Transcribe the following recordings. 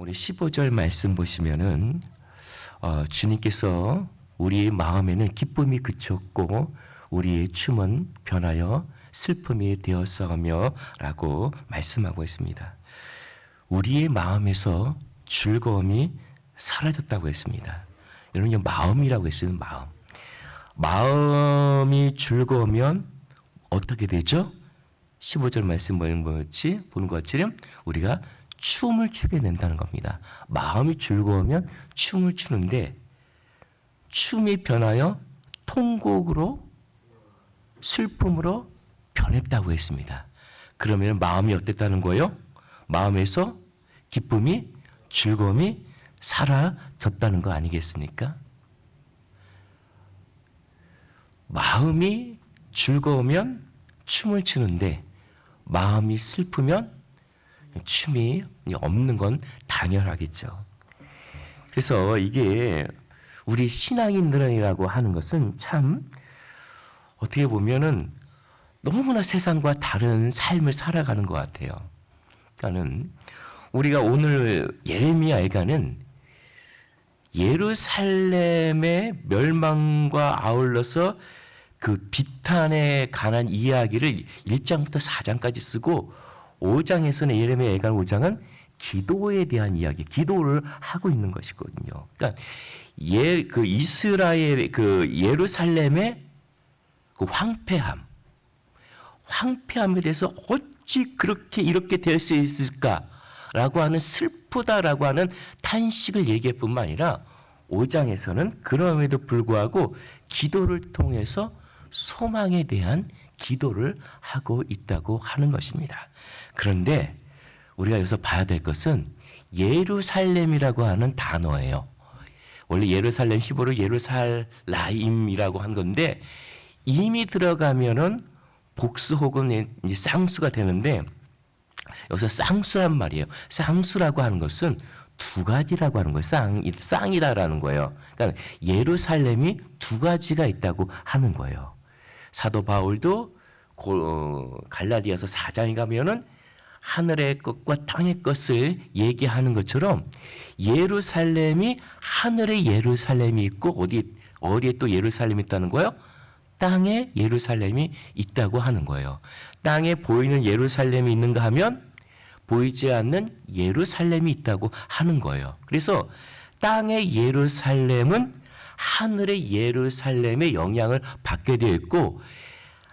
우리 15절 말씀 보시면은 주님께서 우리 마음에는 기쁨이 그쳤고 우리의 춤은 변하여 슬픔이 되었사오며 라고 말씀하고 있습니다. 우리의 마음에서 즐거움이 사라졌다고 했습니다. 여러분, 이 마음이라고 했어요. 마음이 즐거우면 어떻게 되죠? 15절 말씀 뭐였지? 보는 것처럼 우리가 춤을 추게 된다는 겁니다. 마음이 즐거우면 춤을 추는데 춤이 변하여 통곡으로 슬픔으로 변했다고 했습니다. 그러면 마음이 어땠다는 거예요? 마음에서 기쁨이 즐거움이 사라졌다는 거 아니겠습니까? 마음이 즐거우면 춤을 추는데 마음이 슬프면 춤이 없는 건 당연하겠죠. 그래서 이게 우리 신앙인들이라고 하는 것은 참 어떻게 보면은 너무나 세상과 다른 삶을 살아가는 것 같아요. 그러니까는 우리가 오늘 예레미야에가는 예루살렘의 멸망과 아울러서 그 비탄에 관한 이야기를 1장부터 4장까지 쓰고 5장에서는 예레미야 예간 5장은 기도에 대한 이야기, 기도를 하고 있는 것이거든요. 그러니까 그 이스라엘 그 예루살렘의 그 황폐함에 대해서 어찌 그렇게 이렇게 될 수 있을까라고 하는 슬프다라고 하는 탄식을 얘기할 뿐만 아니라 5장에서는 그럼에도 불구하고 기도를 통해서 소망에 대한 기도를 하고 있다고 하는 것입니다. 그런데 우리가 여기서 봐야 될 것은 예루살렘이라고 하는 단어예요. 원래 예루살렘 히브리어 예루살라임이라고 한 건데 이미 들어가면은 복수 혹은 쌍수가 되는데 여기서 쌍수란 말이에요. 쌍수라고 하는 것은 두 가지라고 하는 거예요. 쌍이다라는 거예요. 그러니까 예루살렘이 두 가지가 있다고 하는 거예요. 사도 바울도 갈라디아서 4장에 가면은 하늘의 것과 땅의 것을 얘기하는 것처럼 예루살렘이 하늘의 예루살렘이 있고 어디에 또 예루살렘이 있다는 거예요? 땅에 예루살렘이 있다고 하는 거예요. 땅에 보이는 예루살렘이 있는가 하면 보이지 않는 예루살렘이 있다고 하는 거예요. 그래서 땅의 예루살렘은 하늘의 예루살렘의 영향을 받게 되어 있고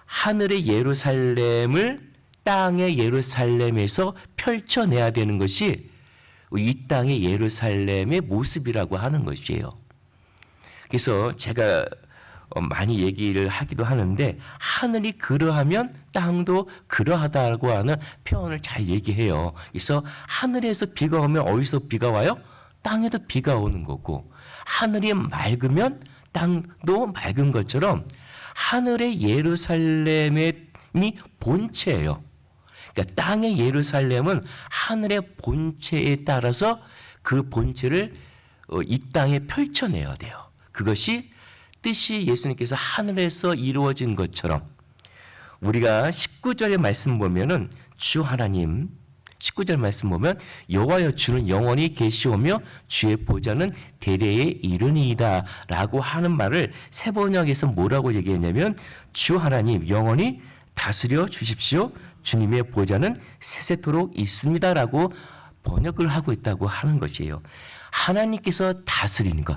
하늘의 예루살렘을 땅의 예루살렘에서 펼쳐내야 되는 것이 이 땅의 예루살렘의 모습이라고 하는 것이에요. 그래서 제가 많이 얘기를 하기도 하는데 하늘이 그러하면 땅도 그러하다고 하는 표현을 잘 얘기해요. 그래서 하늘에서 비가 오면 어디서 비가 와요? 땅에도 비가 오는 거고 하늘이 맑으면 땅도 맑은 것처럼 하늘의 예루살렘이 본체예요. 그러니까 땅의 예루살렘은 하늘의 본체에 따라서 그 본체를 이 땅에 펼쳐내야 돼요. 그것이 뜻이 예수님께서 하늘에서 이루어진 것처럼 우리가 19절의 말씀 보면은 주 하나님 19절 말씀 보면 여호와여 주는 영원히 계시오며 주의 보좌는 대대에 이르니이다 라고 하는 말을 세번역에서 뭐라고 얘기했냐면 주 하나님 영원히 다스려 주십시오. 주님의 보좌는 세세토록 있습니다 라고 번역을 하고 있다고 하는 것이에요. 하나님께서 다스리는 것.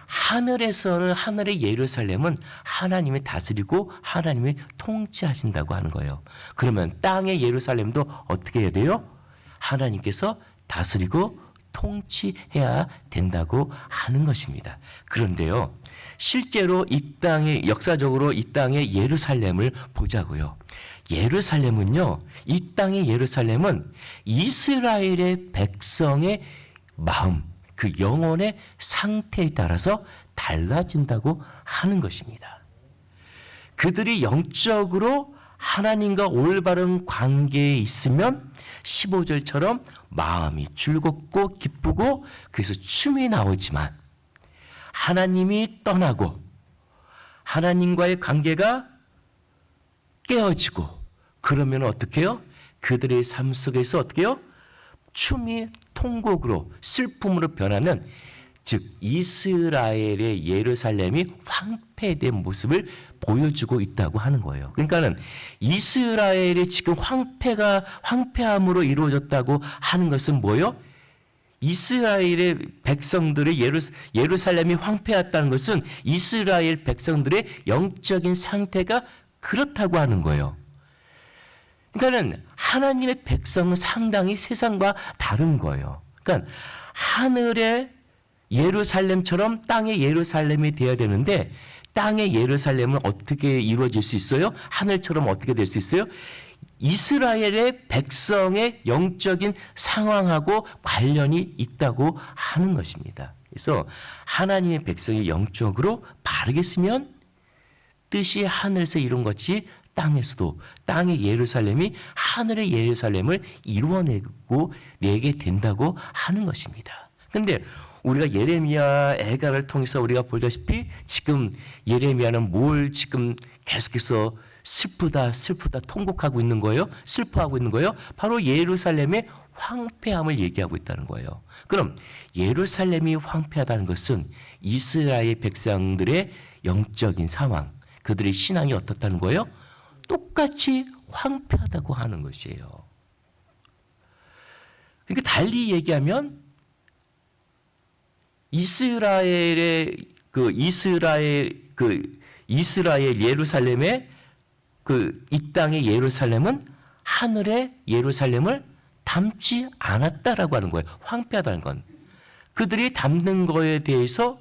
하늘에서는 하늘의 예루살렘은 하나님이 다스리고 하나님이 통치하신다고 하는 거예요. 그러면 땅의 예루살렘도 어떻게 해야 돼요? 하나님께서 다스리고 통치해야 된다고 하는 것입니다. 그런데요, 실제로 이 땅의 역사적으로 이 땅의 예루살렘을 보자고요. 예루살렘은요, 이 땅의 예루살렘은 이스라엘의 백성의 마음, 그 영혼의 상태에 따라서 달라진다고 하는 것입니다. 그들이 영적으로 하나님과 올바른 관계에 있으면 15절처럼 마음이 즐겁고 기쁘고 그래서 춤이 나오지만 하나님이 떠나고 하나님과의 관계가 깨어지고 그러면 어떻게 해요? 그들의 삶 속에서 어떻게 해요? 춤이 통곡으로 슬픔으로 변하는, 즉 이스라엘의 예루살렘이 황폐된 모습을 보여주고 있다고 하는 거예요. 그러니까는 이스라엘이 지금 황폐함으로 이루어졌다고 하는 것은 뭐예요? 이스라엘의 백성들의 예루살렘이 황폐했다는 것은 이스라엘 백성들의 영적인 상태가 그렇다고 하는 거예요. 그러니까는 하나님의 백성은 상당히 세상과 다른 거예요. 그러니까 하늘의 예루살렘처럼 땅의 예루살렘이 되어야 되는데, 땅의 예루살렘은 어떻게 이루어질 수 있어요? 하늘처럼 어떻게 될 수 있어요? 이스라엘의 백성의 영적인 상황하고 관련이 있다고 하는 것입니다. 그래서 하나님의 백성이 영적으로 바르게 쓰면 뜻이 하늘에서 이룬 것이 땅에서도, 땅의 예루살렘이 하늘의 예루살렘을 이루어내고 내게 된다고 하는 것입니다. 근데 우리가 예레미야 애가를 통해서 우리가 보다시피 지금 예레미야는 뭘 지금 계속해서 슬프다 통곡하고 있는 거예요? 슬퍼하고 있는 거예요? 바로 예루살렘의 황폐함을 얘기하고 있다는 거예요. 그럼 예루살렘이 황폐하다는 것은 이스라엘 백성들의 영적인 상황, 그들의 신앙이 어떻다는 거예요? 똑같이 황폐하다고 하는 것이에요. 그러니까 달리 얘기하면 이스라엘 예루살렘의 이 땅의 예루살렘은 하늘의 예루살렘을 담지 않았다라고 하는 거예요. 황폐하다는 건. 그들이 담는 거에 대해서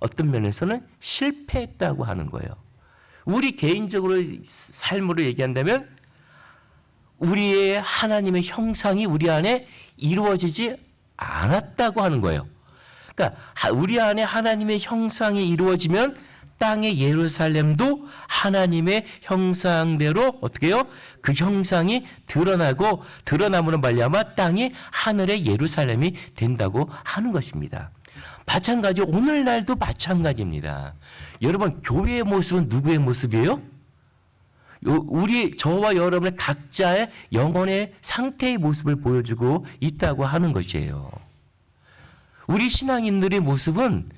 어떤 면에서는 실패했다고 하는 거예요. 우리 개인적으로 삶으로 얘기한다면 우리의 하나님의 형상이 우리 안에 이루어지지 않았다고 하는 거예요. 그러니까 우리 안에 하나님의 형상이 이루어지면 땅의 예루살렘도 하나님의 형상대로 어떻게 해요? 그 형상이 드러남으로 말미암아 땅이 하늘의 예루살렘이 된다고 하는 것입니다. 마찬가지, 오늘날도 마찬가지입니다. 여러분, 교회의 모습은 누구의 모습이에요? 저와 여러분의 각자의 영혼의 상태의 모습을 보여주고 있다고 하는 것이에요. 우리 신앙인들의 모습은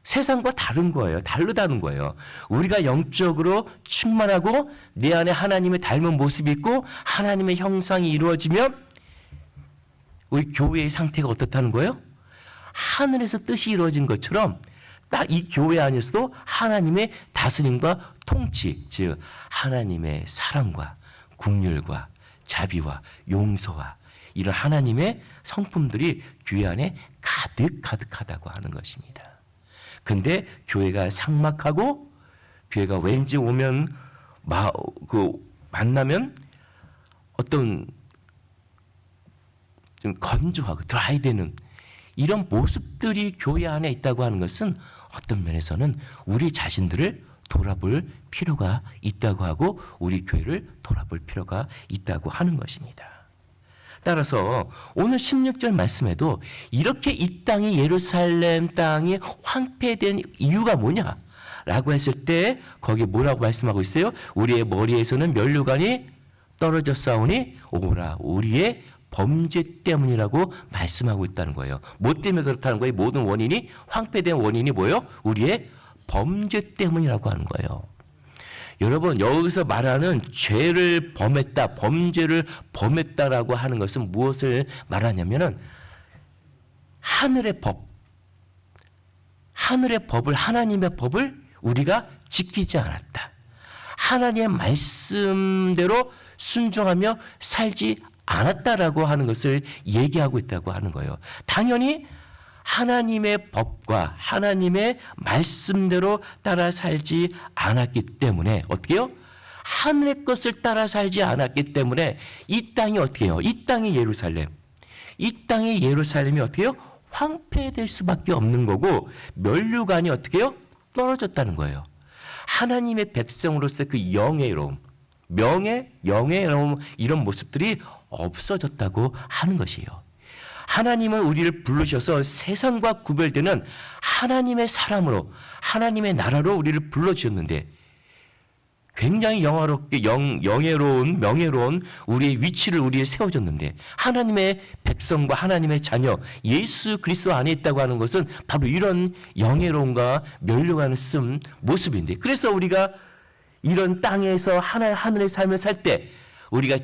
세상과 다른 거예요. 다르다는 거예요. 우리가 영적으로 충만하고 내 안에 하나님의 닮은 모습이 있고 하나님의 형상이 이루어지면 우리 교회의 상태가 어떻다는 거예요? 하늘에서 뜻이 이루어진 것처럼 딱 이 교회 안에서도 하나님의 다스림과 통치, 즉 하나님의 사랑과 긍휼과 자비와 용서와 이런 하나님의 성품들이 교회 안에 가득하다고 하는 것입니다. 근데 교회가 삭막하고 교회가 왠지 오면 만나면 어떤 좀 건조하고 드라이되는 이런 모습들이 교회 안에 있다고 하는 것은 어떤 면에서는 우리 자신들을 돌아볼 필요가 있다고 하고 우리 교회를 돌아볼 필요가 있다고 하는 것입니다. 따라서 오늘 16절 말씀에도 이렇게 이 땅이 예루살렘 땅이 황폐된 이유가 뭐냐라고 했을 때 거기에 뭐라고 말씀하고 있어요? 우리의 머리에서는 면류관이 떨어졌사오니 오라 우리의 범죄 때문이라고 말씀하고 있다는 거예요. 뭐 때문에 그렇다는 거예요? 모든 원인이 황폐된 원인이 뭐예요? 우리의 범죄 때문이라고 하는 거예요. 여러분, 여기서 말하는 죄를 범했다, 범죄를 범했다라고 하는 것은 무엇을 말하냐면은 하늘의 법을, 하나님의 법을 우리가 지키지 않았다. 하나님의 말씀대로 순종하며 살지 않았다라고 하는 것을 얘기하고 있다고 하는 거예요. 당연히 하나님의 법과 하나님의 말씀대로 따라 살지 않았기 때문에 어떻게 해요? 하늘의 것을 따라 살지 않았기 때문에 이 땅이 어떻게 해요? 이 땅이 예루살렘. 이 땅의 예루살렘이 어떻게 해요? 황폐될 수밖에 없는 거고 면류관이 어떻게 해요? 떨어졌다는 거예요. 하나님의 백성으로서 그 영예로움, 영예로움 이런 모습들이 없어졌다고 하는 것이에요. 하나님은 우리를 부르셔서 세상과 구별되는 하나님의 사람으로 하나님의 나라로 우리를 불러주셨는데 굉장히 영화롭게 영예로운 명예로운 우리의 위치를 우리에 세워줬는데 하나님의 백성과 하나님의 자녀 예수 그리스도 안에 있다고 하는 것은 바로 이런 영예로움과 면류관을 쓴 모습인데 그래서 우리가 이런 땅에서 하늘의 삶을 살 때 우리가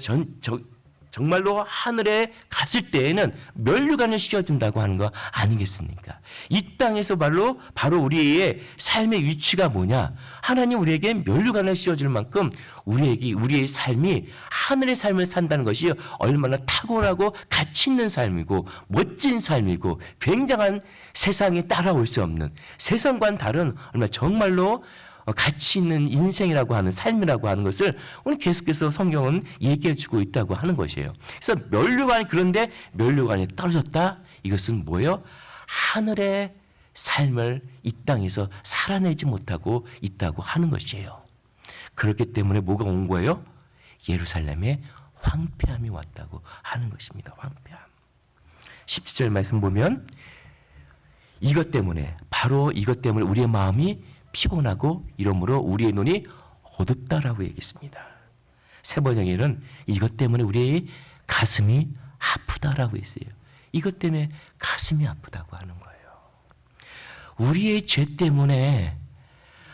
정말로 하늘에 갔을 때에는 면류관을 씌워준다고 하는 거 아니겠습니까? 이 땅에서 바로 우리의 삶의 위치가 뭐냐? 하나님 우리에게 면류관을 씌워줄 만큼 우리의 삶이 하늘의 삶을 산다는 것이 얼마나 탁월하고 가치 있는 삶이고 멋진 삶이고 굉장한 세상에 따라올 수 없는 세상과는 다른 얼마나 정말로 가치 있는 인생이라고 하는 삶이라고 하는 것을 오늘 계속해서 성경은 얘기해 주고 있다고 하는 것이에요. 그래서 면류관이 그런데 면류관이 떨어졌다? 이것은 뭐예요? 하늘의 삶을 이 땅에서 살아내지 못하고 있다고 하는 것이에요. 그렇기 때문에 뭐가 온 거예요? 예루살렘에 황폐함이 왔다고 하는 것입니다. 황폐함. 17절 말씀 보면 바로 이것 때문에 우리의 마음이 피곤하고 이러므로 우리의 눈이 어둡다라고 얘기했습니다. 세 번역에는 이것 때문에 우리의 가슴이 아프다라고 했어요. 이것 때문에 가슴이 아프다고 하는 거예요. 우리의 죄 때문에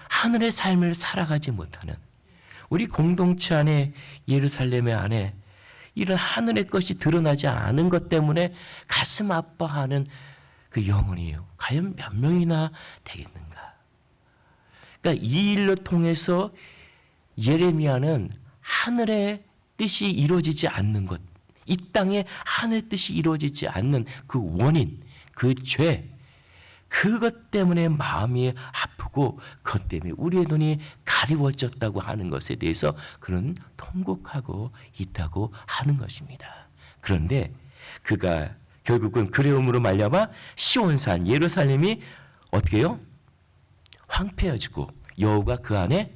하늘의 삶을 살아가지 못하는 우리 공동체 안에 예루살렘의 안에 이런 하늘의 것이 드러나지 않은 것 때문에 가슴 아파하는 그 영혼이에요. 과연 몇 명이나 되겠는가? 그러니까 이 일로 통해서 예레미야는 하늘의 뜻이 이루어지지 않는 것, 이 땅에 하늘의 뜻이 이루어지지 않는 그 원인, 그 죄, 그것 때문에 마음이 아프고 그것 때문에 우리의 눈이 가리워졌다고 하는 것에 대해서 그는 통곡하고 있다고 하는 것입니다. 그런데 그가 결국은 그레움으로 말미암아 시온산 예루살렘이 어떻게 해요? 황폐해지고 여호가 그 안에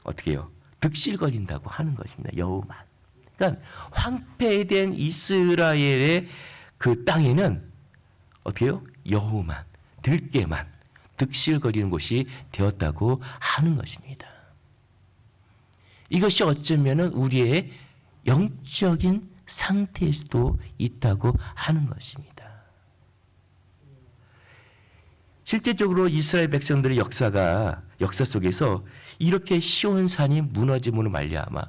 어떻게 해요? 득실거린다고 하는 것입니다. 여호만. 그러니까 황폐된 이스라엘의 그 땅에는 어떻게 해요? 여호만, 들깨만 득실거리는 곳이 되었다고 하는 것입니다. 이것이 어쩌면 우리의 영적인 상태일 수도 있다고 하는 것입니다. 실제적으로 이스라엘 백성들의 역사 속에서 이렇게 시온산이 무너짐으로 말미암아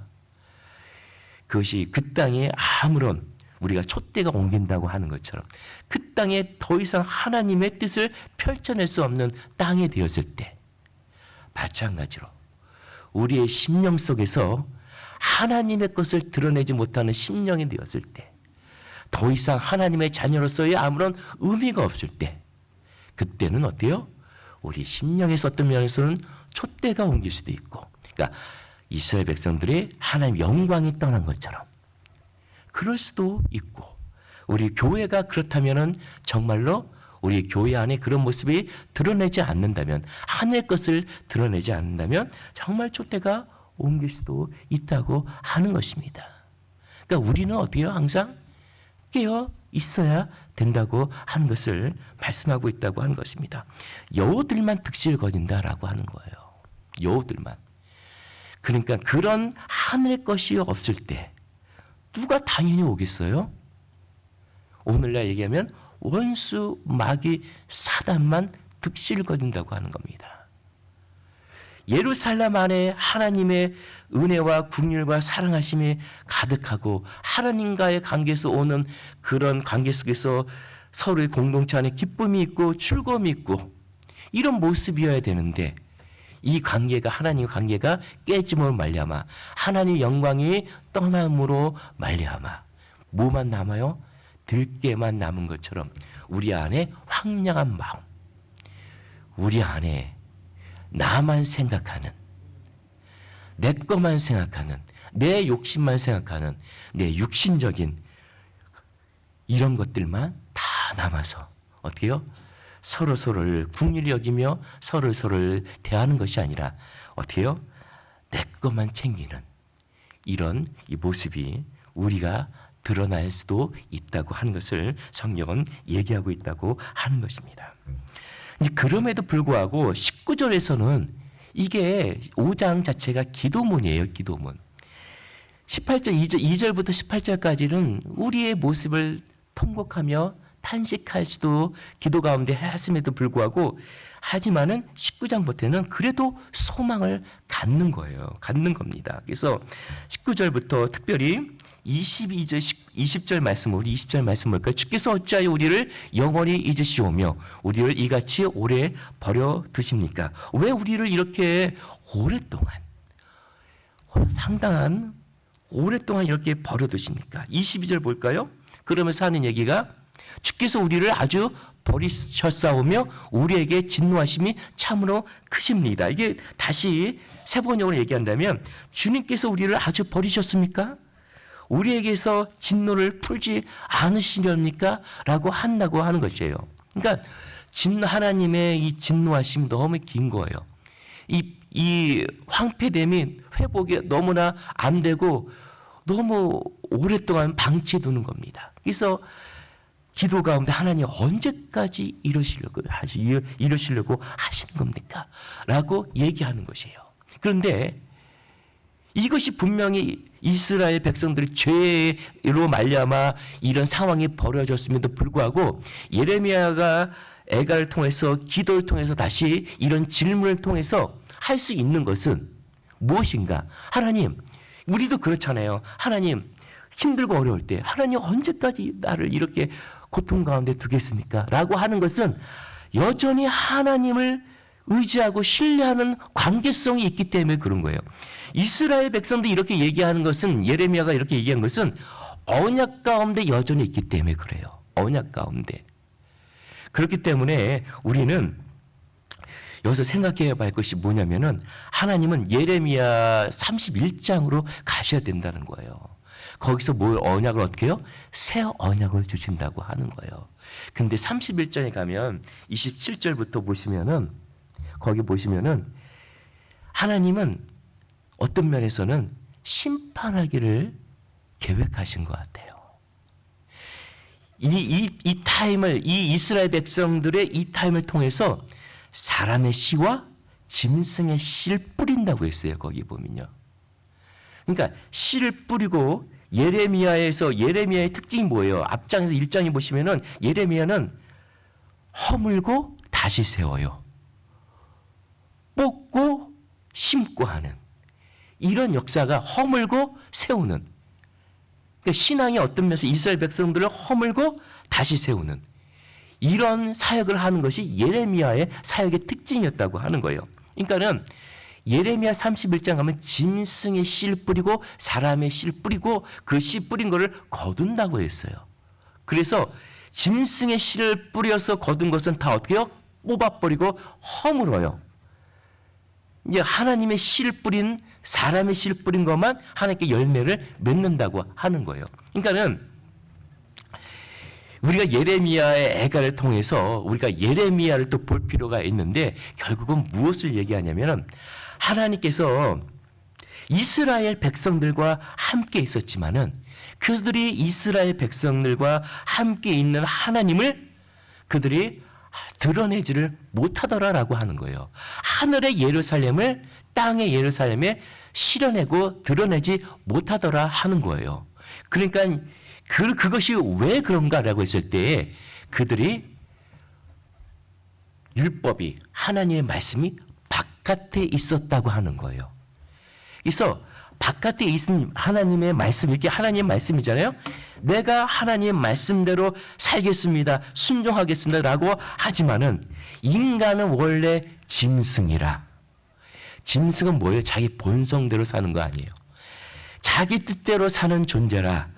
그것이 그 땅에 아무런 우리가 촛대가 옮긴다고 하는 것처럼 그 땅에 더 이상 하나님의 뜻을 펼쳐낼 수 없는 땅이 되었을 때 마찬가지로 우리의 심령 속에서 하나님의 것을 드러내지 못하는 심령이 되었을 때 더 이상 하나님의 자녀로서의 아무런 의미가 없을 때 그때는 어때요? 우리 심령에서 어떤 면에서는 촛대가 옮길 수도 있고 그러니까 이스라엘 백성들의 하나님 영광이 떠난 것처럼 그럴 수도 있고 우리 교회가 그렇다면 정말로 우리 교회 안에 그런 모습이 드러내지 않는다면 하늘의 것을 드러내지 않는다면 정말 촛대가 옮길 수도 있다고 하는 것입니다. 그러니까 우리는 어떻게 해요? 항상 깨어 있어야 된다고 하는 것을 말씀하고 있다고 하는 것입니다. 여우들만 득실거린다라고 하는 거예요. 여우들만. 그러니까 그런 하늘의 것이 없을 때 누가 당연히 오겠어요? 오늘날 얘기하면 원수, 마귀, 사단만 득실거린다고 하는 겁니다. 예루살렘 안에 하나님의 은혜와 긍휼과 사랑하심이 가득하고 하나님과의 관계에서 오는 그런 관계 속에서 서로의 공동체 안에 기쁨이 있고 즐거움이 있고 이런 모습이어야 되는데 이 관계가 하나님의 관계가 깨짐으로 말미암아 하나님의 영광이 떠남으로 말미암아 뭐만 남아요? 들깨만 남은 것처럼 우리 안에 황량한 마음, 우리 안에 나만 생각하는, 내 것만 생각하는, 내 욕심만 생각하는, 내 육신적인 이런 것들만 다 남아서 어떻게 해요? 서로를 긍휼히 여기며 서로를 대하는 것이 아니라 어떻게 해요? 내 것만 챙기는 이런 이 모습이 우리가 드러날 수도 있다고 하는 것을 성경은 얘기하고 있다고 하는 것입니다. 그럼에도 불구하고 19절에서는 이게 5장 자체가 기도문이에요. 기도문. 18절 2절부터 18절까지는 우리의 모습을 통곡하며 탄식할 수도 기도 가운데 했음에도 불구하고 하지만은 19장부터는 그래도 소망을 갖는 거예요. 갖는 겁니다. 그래서 19절부터 특별히 22절 20절 말씀, 우리 20절 말씀 볼까요? 주께서 어찌하여 우리를 영원히 잊으시오며 우리를 이같이 오래 버려 두십니까? 왜 우리를 이렇게 오랫동안 상당한 오랫동안 이렇게 버려 두십니까? 22절 볼까요? 그러면서 하는 얘기가 주께서 우리를 아주 버리셨사오며 우리에게 진노하심이 참으로 크십니다. 이게 다시 세 번역으로 얘기한다면 주님께서 우리를 아주 버리셨습니까? 우리에게서 진노를 풀지 않으시렵니까? 라고 한다고 하는 것이에요. 그러니까 하나님의 이 진노하심이 너무 긴 거예요. 이 황폐됨이 회복이 너무나 안 되고 너무 오랫동안 방치해 두는 겁니다. 그래서 기도 가운데 하나님 언제까지 이러시려고 하시는 겁니까? 라고 얘기하는 것이에요. 그런데 이것이 분명히 이스라엘 백성들이 죄로 말미암아 이런 상황이 벌어졌음에도 불구하고 예레미야가 애가를 통해서 기도를 통해서 다시 이런 질문을 통해서 할 수 있는 것은 무엇인가? 하나님, 우리도 그렇잖아요. 하나님, 힘들고 어려울 때 하나님 언제까지 나를 이렇게 고통 가운데 두겠습니까? 라고 하는 것은 여전히 하나님을 의지하고 신뢰하는 관계성이 있기 때문에 그런 거예요. 이스라엘 백성도 이렇게 얘기하는 것은 예레미야가 이렇게 얘기한 것은 언약 가운데 여전히 있기 때문에 그래요. 언약 가운데. 그렇기 때문에 우리는 여기서 생각해야 할 것이 뭐냐면은 하나님은 예레미야 31장으로 가셔야 된다는 거예요. 거기서 뭘 언약을 어떻게 해요? 새 언약을 주신다고 하는 거예요. 근데 31장에 가면 27절부터 보시면은 거기 보시면은 하나님은 어떤 면에서는 심판하기를 계획하신 것 같아요. 이 타임을, 이 이스라엘 백성들의 이 타임을 통해서 사람의 씨와 짐승의 씨를 뿌린다고 했어요. 거기 보면요. 그러니까 씨를 뿌리고 예레미야의 특징이 뭐예요? 앞장에서 1장에 보시면은 예레미야는 허물고 다시 세워요. 뽑고 심고 하는 이런 역사가 허물고 세우는, 그러니까 신앙이 어떤 면에서 이스라엘 백성들을 허물고 다시 세우는 이런 사역을 하는 것이 예레미야의 사역의 특징이었다고 하는 거예요. 그러니까는 예레미야 31장 가면 짐승의 씨를 뿌리고 사람의 씨를 뿌리고 그 씨 뿌린 거를 거둔다고 했어요. 그래서 짐승의 씨를 뿌려서 거둔 것은 다 어떻게 해요? 뽑아버리고 허물어요. 이제 하나님의 씨를 뿌린, 사람의 씨를 뿌린 것만 하나님께 열매를 맺는다고 하는 거예요. 그러니까는 우리가 예레미야의 애가를 통해서 우리가 예레미야를 또 볼 필요가 있는데 결국은 무엇을 얘기하냐면은 하나님께서 이스라엘 백성들과 함께 있었지만은 그들이 이스라엘 백성들과 함께 있는 하나님을 그들이 드러내지를 못하더라라고 하는 거예요. 하늘의 예루살렘을 땅의 예루살렘에 실현내고 드러내지 못하더라 하는 거예요. 그러니까 그것이 왜 그런가라고 했을 때 그들이 율법이 하나님의 말씀이 바깥에 있었다고 하는 거예요. 그래서 바깥에 있는 하나님의 말씀, 이게 하나님의 말씀이잖아요. 내가 하나님의 말씀대로 살겠습니다. 순종하겠습니다. 라고 하지만은 인간은 원래 짐승이라. 짐승은 뭐예요? 자기 본성대로 사는 거 아니에요. 자기 뜻대로 사는 존재라.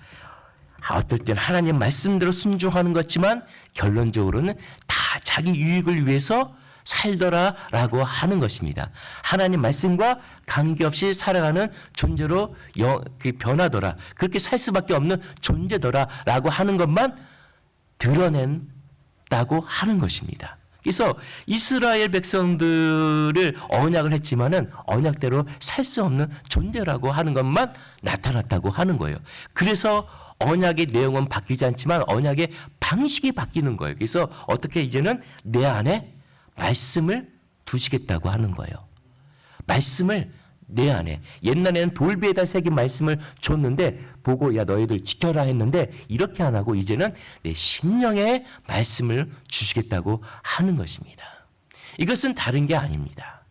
어떨 때는 하나님 말씀대로 순종하는 것 같지만 결론적으로는 다 자기 유익을 위해서 살더라라고 하는 것입니다. 하나님 말씀과 관계없이 살아가는 존재로 변하더라. 그렇게 살 수밖에 없는 존재더라라고 하는 것만 드러낸다고 하는 것입니다. 그래서 이스라엘 백성들을 언약을 했지만은 언약대로 살 수 없는 존재라고 하는 것만 나타났다고 하는 거예요. 그래서 언약의 내용은 바뀌지 않지만 언약의 방식이 바뀌는 거예요. 그래서 어떻게 이제는 내 안에 말씀을 두시겠다고 하는 거예요. 말씀을 내 안에, 옛날에는 돌비에다 새긴 말씀을 줬는데 보고 야 너희들 지켜라 했는데 이렇게 안 하고 이제는 내 심령에 말씀을 주시겠다고 하는 것입니다. 이것은 다른 게 아닙니다.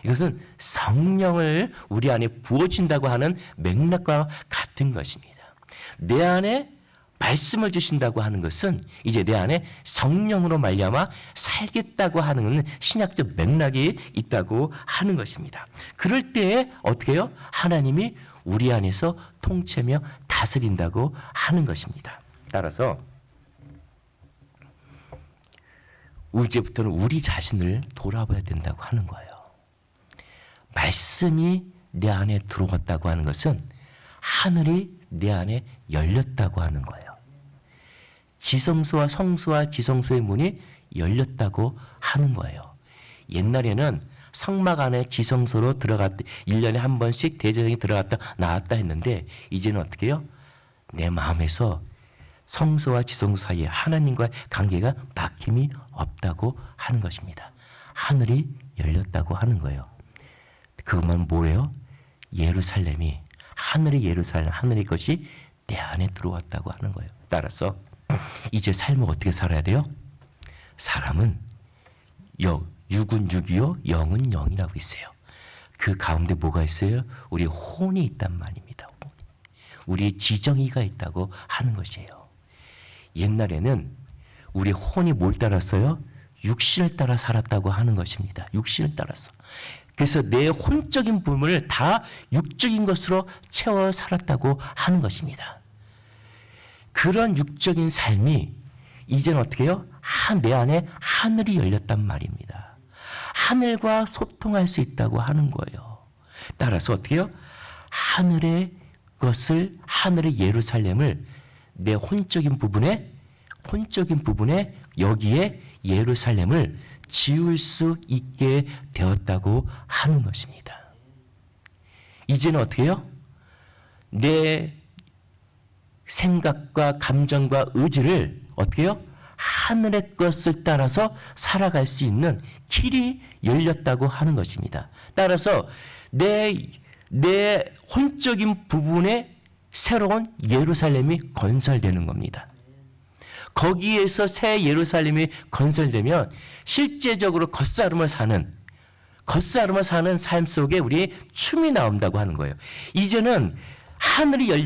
이것은 성령을 우리 안에 부어진다고 하는 맥락과 같은 것입니다. 내 안에 말씀을 주신다고 하는 것은 이제 내 안에 성령으로 말미암아 살겠다고 하는 신약적 맥락이 있다고 하는 것입니다. 그럴 때에 어떻게 해요? 하나님이 우리 안에서 통치하며 다스린다고 하는 것입니다. 따라서 이제부터는 우리 자신을 돌아봐야 된다고 하는 거예요. 말씀이 내 안에 들어왔다고 하는 것은 하늘이 내 안에 열렸다고 하는 거예요. 지성소와 성소와 지성소의 문이 열렸다고 하는 거예요. 옛날에는 성막 안에 지성소로 들어갔다 1년에 한 번씩 대제사장이 들어갔다 나왔다 했는데 이제는 어떻게 해요? 내 마음에서 성소와 지성소 사이에 하나님과의 관계가 막힘이 없다고 하는 것입니다. 하늘이 열렸다고 하는 거예요. 그것만 뭐예요? 예루살렘이 하늘의 예루살렘, 하늘의 것이 내 안에 들어왔다고 하는 거예요. 따라서 이제 삶을 어떻게 살아야 돼요? 사람은 육은 육이요, 영은 영이라고 있어요. 그 가운데 뭐가 있어요? 우리 혼이 있단 말입니다. 우리 지정의가 있다고 하는 것이에요. 옛날에는 우리 혼이 뭘 따랐어요? 육신을 따라 살았다고 하는 것입니다. 육신을 따라서. 그래서 내 혼적인 부분을 다 육적인 것으로 채워 살았다고 하는 것입니다. 그런 육적인 삶이 이제는 어떻게 해요? 내 안에 하늘이 열렸단 말입니다. 하늘과 소통할 수 있다고 하는 거예요. 따라서 어떻게 해요? 하늘의 것을, 하늘의 예루살렘을 내 혼적인 부분에 여기에 예루살렘을 지울 수 있게 되었다고 하는 것입니다. 이제는 어떻게 해요? 내 생각과 감정과 의지를 어떻게 해요? 하늘의 것을 따라서 살아갈 수 있는 길이 열렸다고 하는 것입니다. 따라서 내 혼적인 부분에 새로운 예루살렘이 건설되는 겁니다. 거기에서 새 예루살렘이 건설되면 실제적으로 겉사람을 사는 삶 속에 우리 춤이 나온다고 하는 거예요. 이제는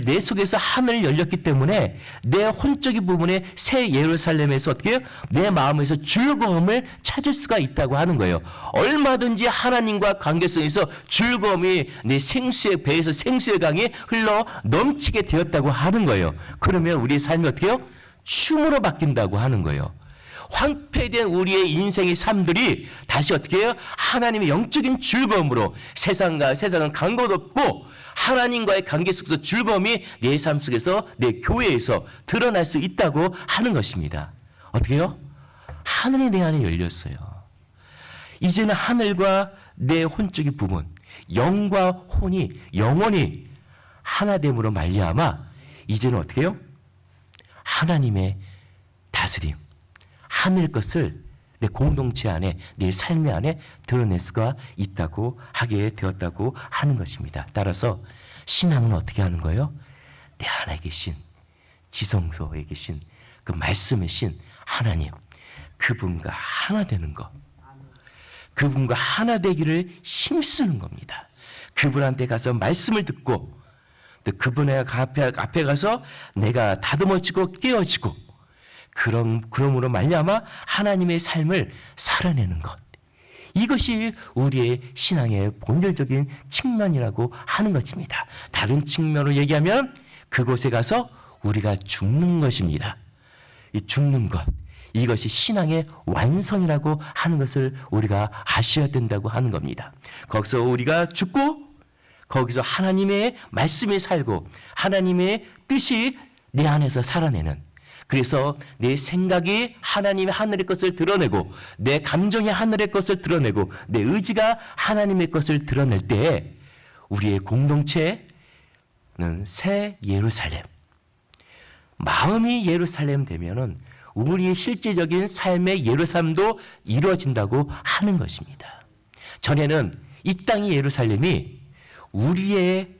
내 속에서 하늘이 열렸기 때문에 내 혼적인 부분에 새 예루살렘에서 어떻게 해요? 내 마음에서 즐거움을 찾을 수가 있다고 하는 거예요. 얼마든지 하나님과 관계성에서 즐거움이 내 생수의 배에서 생수의 강이 흘러 넘치게 되었다고 하는 거예요. 그러면 우리의 삶이 어떻게 해요? 춤으로 바뀐다고 하는 거예요. 황폐된 우리의 인생의 삶들이 다시 어떻게 해요? 하나님의 영적인 즐거움으로 세상은 간 것 없고 하나님과의 관계 속에서 즐거움이 내 삶 속에서 내 교회에서 드러날 수 있다고 하는 것입니다. 어떻게 해요? 하늘이 내 안에 열렸어요. 이제는 하늘과 내 혼적인 부분, 영과 혼이 영원히 하나됨으로 말미암아 이제는 어떻게 해요? 하나님의 다스림, 하늘 것을 내 공동체 안에, 내 삶의 안에 드러낼 수가 있다고 하게 되었다고 하는 것입니다. 따라서 신앙은 어떻게 하는 거예요? 내 안에 계신 지성소에 계신 그 말씀의 신 하나님, 그분과 하나 되는 것, 그분과 하나 되기를 힘쓰는 겁니다. 그분한테 가서 말씀을 듣고 또 그분의 앞에 가서 내가 다듬어지고 깨어지고 그럼으로 말미암아 하나님의 삶을 살아내는 것. 이것이 우리의 신앙의 본질적인 측면이라고 하는 것입니다. 다른 측면으로 얘기하면 그곳에 가서 우리가 죽는 것입니다. 이 죽는 것. 이것이 신앙의 완성이라고 하는 것을 우리가 아셔야 된다고 하는 겁니다. 거기서 우리가 죽고 거기서 하나님의 말씀에 살고 하나님의 뜻이 내 안에서 살아내는, 그래서 내 생각이 하나님의 하늘의 것을 드러내고 내 감정이 하늘의 것을 드러내고 내 의지가 하나님의 것을 드러낼 때에 우리의 공동체는 새 예루살렘, 마음이 예루살렘 되면은 우리의 실제적인 삶의 예루살렘도 이루어진다고 하는 것입니다. 전에는 이 땅이 예루살렘이 우리의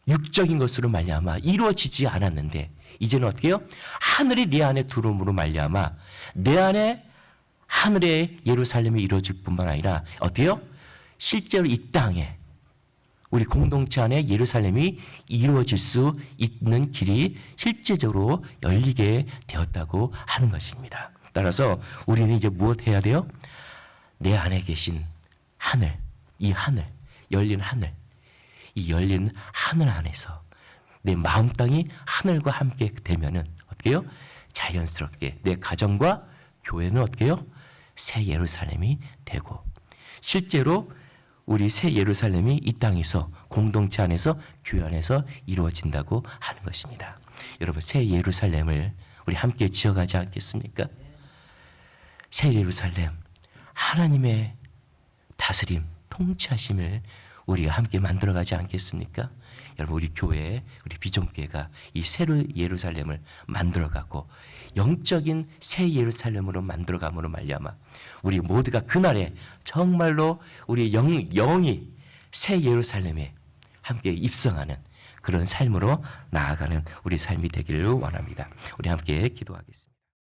육적인 것으로 말미암아 이루어지지 않았는데 이제는 어떻게 해요? 하늘이 내 안에 들어옴으로 말미암아 내 안에 하늘의 예루살렘이 이루어질 뿐만 아니라 어떻게 해요? 실제로 이 땅에 우리 공동체 안에 예루살렘이 이루어질 수 있는 길이 실제적으로 열리게 되었다고 하는 것입니다. 따라서 우리는 이제 무엇 해야 돼요? 내 안에 계신 하늘, 이 하늘, 열린 하늘, 이 열린 하늘 안에서 내 마음 땅이 하늘과 함께 되면은 어떻게 해요? 자연스럽게 내 가정과 교회는 어떻게 해요? 새 예루살렘이 되고 실제로 우리 새 예루살렘이 이 땅에서 공동체 안에서 교회 안에서 이루어진다고 하는 것입니다. 여러분 새 예루살렘을 우리 함께 지어가지 않겠습니까? 새 예루살렘 하나님의 다스림 통치하심을 우리가 함께 만들어가지 않겠습니까? 여러분 우리 교회, 우리 비전교회가 이 새 예루살렘을 만들어가고 영적인 새 예루살렘으로 만들어감으로 말미암아 우리 모두가 그날에 정말로 우리 영이 새 예루살렘에 함께 입성하는 그런 삶으로 나아가는 우리 삶이 되기를 원합니다. 우리 함께 기도하겠습니다.